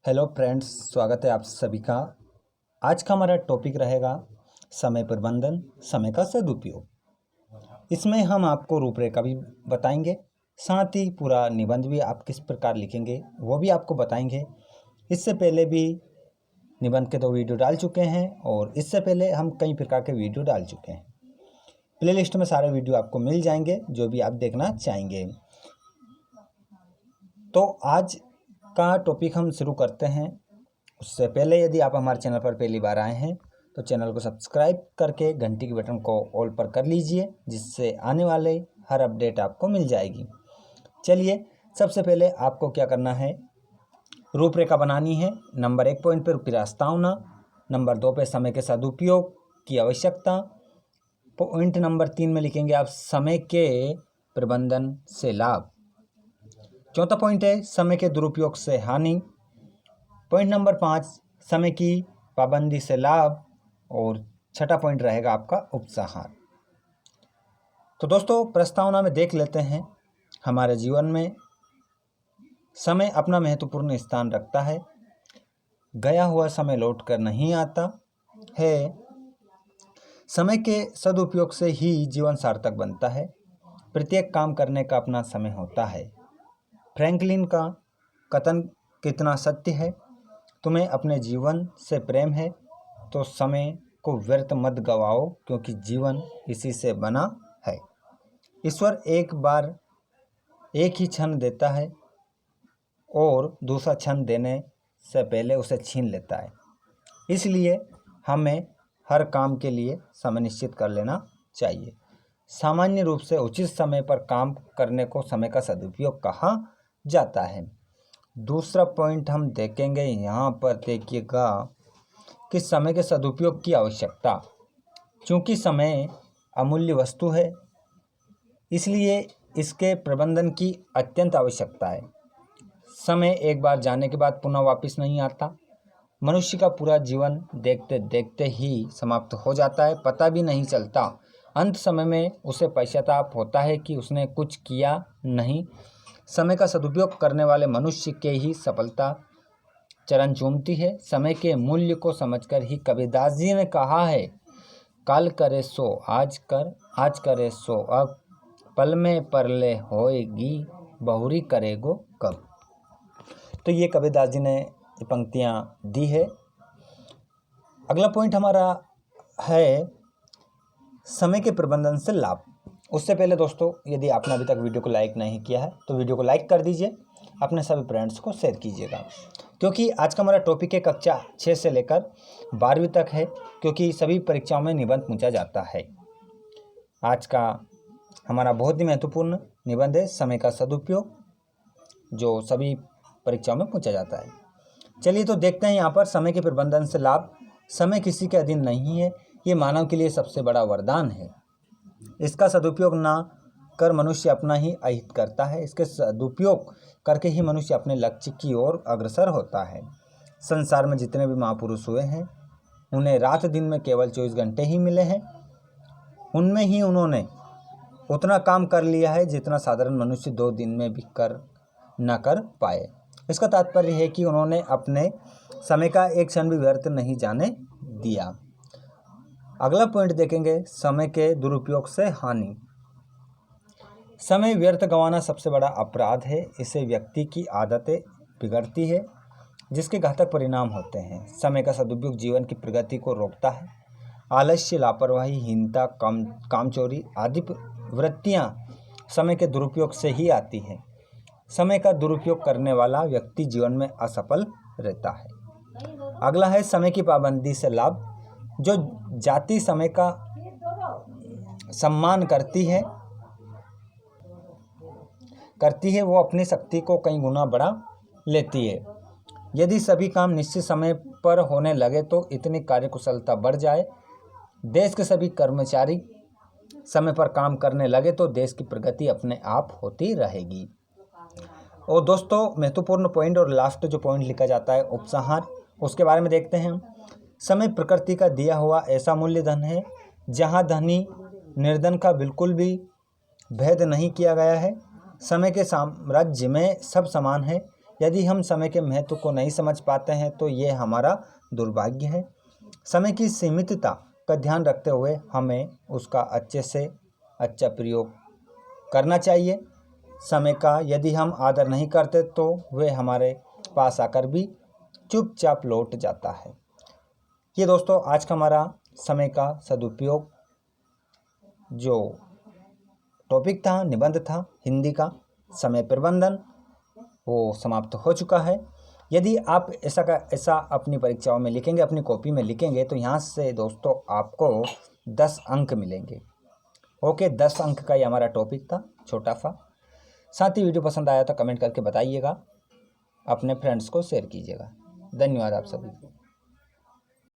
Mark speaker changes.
Speaker 1: Hello friends, स्वागत है आप सभी का। आज का हमारा टॉपिक रहेगा समय प्रबंधन, समय का सदुपयोग। इसमें हम आपको रूपरेखा भी बताएंगे, साथ ही पूरा निबंध भी आप किस प्रकार लिखेंगे वो भी आपको बताएंगे। इससे पहले भी निबंध के 2 वीडियो डाल चुके हैं और इससे पहले हम कई प्रकार के वीडियो डाल चुके हैं। प्लेलिस्ट में सारे वीडियो आपको मिल जाएंगे जो भी आप देखना चाहेंगे। तो आज का टॉपिक हम शुरू करते हैं। उससे पहले यदि आप हमारे चैनल पर पहली बार आए हैं तो चैनल को सब्सक्राइब करके घंटी के बटन को ऑल पर कर लीजिए, जिससे आने वाले हर अपडेट आपको मिल जाएगी। चलिए, सबसे पहले आपको क्या करना है, रूपरेखा बनानी है। नंबर 1 पॉइंट पर प्रस्तावना, नंबर 2 पे समय के सदुपयोग की आवश्यकता, पॉइंट नंबर 3 में लिखेंगे आप समय के प्रबंधन से लाभ। चौथा पॉइंट है समय के दुरुपयोग से हानि। पॉइंट नंबर 5 समय की पाबंदी से लाभ। और छठा पॉइंट रहेगा आपका उपसंहार। तो दोस्तों, प्रस्तावना में देख लेते हैं। हमारे जीवन में समय अपना महत्वपूर्ण स्थान रखता है। गया हुआ समय लौट कर नहीं आता है। समय के सदुपयोग से ही जीवन सार्थक बनता है। प्रत्येक काम करने का अपना समय होता है। फ्रैंकलिन का कथन कितना सत्य है। तुम्हें अपने जीवन से प्रेम है तो समय को व्यर्थ मत गवाओ, क्योंकि जीवन इसी से बना है। ईश्वर एक बार एक ही क्षण देता है और दूसरा क्षण देने से पहले उसे छीन लेता है। इसलिए हमें हर काम के लिए समय निश्चित कर लेना चाहिए। सामान्य रूप से उचित समय पर काम करने को समय का सदुपयोग कहा जाता है। दूसरा पॉइंट हम देखेंगे, यहाँ पर देखिएगा कि समय के सदुपयोग की आवश्यकता। चूँकि समय अमूल्य वस्तु है, इसलिए इसके प्रबंधन की अत्यंत आवश्यकता है। समय एक बार जाने के बाद पुनः वापस नहीं आता। मनुष्य का पूरा जीवन देखते देखते ही समाप्त हो जाता है, पता भी नहीं चलता। अंत समय में उसे पश्चाताप होता है कि उसने कुछ किया नहीं। समय का सदुपयोग करने वाले मनुष्य के ही सफलता चरण चूमती है। समय के मूल्य को समझकर ही कबीरदास जी ने कहा है, काल करे सो आज कर, आज करे सो अब, पल में परले होएगी, बहुरी करेगो कब। तो ये कबीरदास जी ने ये पंक्तियाँ दी है। अगला पॉइंट हमारा है समय के प्रबंधन से लाभ। उससे पहले दोस्तों, यदि आपने अभी तक वीडियो को लाइक नहीं किया है तो वीडियो को लाइक कर दीजिए, अपने सभी फ्रेंड्स को शेयर कीजिएगा। क्योंकि आज का हमारा टॉपिक है कक्षा 6 से लेकर 12वीं तक है, क्योंकि सभी परीक्षाओं में निबंध पूछा जाता है। आज का हमारा बहुत ही महत्वपूर्ण निबंध है समय का सदुपयोग, जो सभी परीक्षाओं में पूछा जाता है। चलिए तो देखते हैं यहाँ पर समय के प्रबंधन से लाभ। समय किसी के अधीन नहीं है, ये मानव के लिए सबसे बड़ा वरदान है। इसका सदुपयोग ना कर मनुष्य अपना ही अहित करता है। इसके सदुपयोग करके ही मनुष्य अपने लक्ष्य की ओर अग्रसर होता है। संसार में जितने भी महापुरुष हुए हैं, उन्हें रात दिन में केवल 24 घंटे ही मिले हैं। उनमें ही उन्होंने उतना काम कर लिया है जितना साधारण मनुष्य 2 दिन में भी न कर पाए। इसका तात्पर्य है कि उन्होंने अपने समय का एक क्षण भी व्यर्थ नहीं जाने दिया। अगला पॉइंट देखेंगे, समय के दुरुपयोग से हानि। समय व्यर्थ गंवाना सबसे बड़ा अपराध है। इससे व्यक्ति की आदतें बिगड़ती है, जिसके घातक परिणाम होते हैं। समय का सदुपयोग जीवन की प्रगति को रोकता है। आलस्य, लापरवाही, हीनता, कामचोरी आदि वृत्तियाँ समय के दुरुपयोग से ही आती हैं। समय का दुरुपयोग करने वाला व्यक्ति जीवन में असफल रहता है। अगला है समय की पाबंदी से लाभ। जो जाति समय का सम्मान करती है वो अपनी शक्ति को कई गुना बढ़ा लेती है। यदि सभी काम निश्चित समय पर होने लगे तो इतनी कार्यकुशलता बढ़ जाए, देश के सभी कर्मचारी समय पर काम करने लगे तो देश की प्रगति अपने आप होती रहेगी। और दोस्तों, महत्वपूर्ण पॉइंट और लास्ट जो पॉइंट लिखा जाता है उपसंहार, उसके बारे में देखते हैं। समय प्रकृति का दिया हुआ ऐसा मूल्य धन है, जहाँ धनी निर्धन का बिल्कुल भी भेद नहीं किया गया है। समय के साम्राज्य में सब समान है। यदि हम समय के महत्व को नहीं समझ पाते हैं तो ये हमारा दुर्भाग्य है। समय की सीमितता का ध्यान रखते हुए हमें उसका अच्छे से अच्छा प्रयोग करना चाहिए। समय का यदि हम आदर नहीं करते तो वह हमारे पास आकर भी चुपचाप लौट जाता है। ये दोस्तों आज का हमारा समय का सदुपयोग जो टॉपिक था, निबंध था हिंदी का समय प्रबंधन, वो समाप्त हो चुका है। यदि आप ऐसा अपनी परीक्षाओं में लिखेंगे, अपनी कॉपी में लिखेंगे तो यहाँ से दोस्तों आपको 10 अंक मिलेंगे। ओके, 10 अंक का ये हमारा टॉपिक था छोटा सा। साथ ही वीडियो पसंद आया तो कमेंट करके बताइएगा, अपने फ्रेंड्स को शेयर कीजिएगा। धन्यवाद आप सभी को।